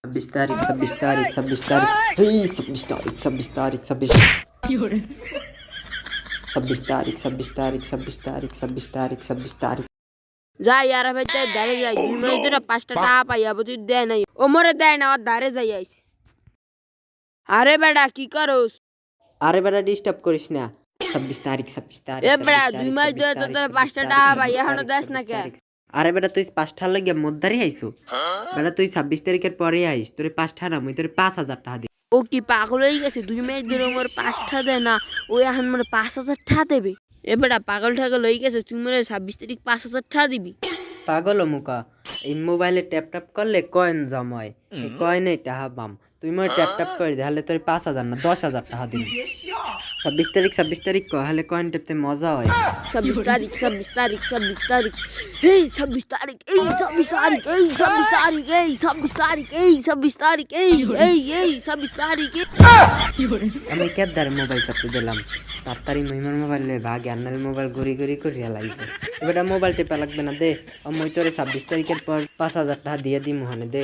26 तारीख 26 तारीख 26 तारीख हे 26 तारीख 26 तारीख 26 तारीख 26 तारीख যা ইয়ার ভাইতে দাঁড়ে যাই 2 মাস ধরে 5টা টাকা পাইয়া বুঝি দেয় নাই ওমরে দেয় না আর দাঁড়ে যাই আইস আরে বেটা কি করস अरे बेटा डिस्टर्ब करिस ना 26 तारीख 26 तारीख এ বেটা 2 মাস ধরে তো তোর 5টা টাকা পাই এখনো দেস না কে আরে বেটা তুই 5টা লাগিয়া মধ্যরে আইছো বেটা তুই 26 তারিখের পরে আইস তোরে 5টা না মুই তোরে 5000 টাকা দি ও কি পাগল হয়ে গেছে 2 মাস ধরে মোর 5টা দেয় না ও এখন মোর 5000 টাকা দেবে এ বেটা পাগল ঠাগল হয়ে গেছে তুই মোরে 26 তারিখ 5000 টাকা দিবি পাগল মুকা এই মোবাইলে ট্যাপ ট্যাপ করলে কয়েন জমায় এই কয়েনে টাকা পাম তুই মোর ট্যাপ ট্যাপ করে দে হলে তোর 5000 না 10000 টাকা দিবি 26 তারিখ হলে কয়েন টেপতে মজা হয় 26 তারিখ 26 তারিখ 26 তারিখ এই 26 তারিখ এই 26 তারিখ এই 26 তারিখ এই 26 তারিখ এই 26 তারিখ এই 26 তারিখ আমি কেদার মোবাইল চাপতে দিলাম তাড়াতাড়ি মহিমার মোবাইল লে ভাগে আন্নাল মোবাইল ঘুরি ঘুরি করিয়া লাগবে এবারে মোবাইল টেপা লাগবে না দে মই তোরে 26 তারিখের পর 5000 টাকা দিয়ে দিই মোহনে দে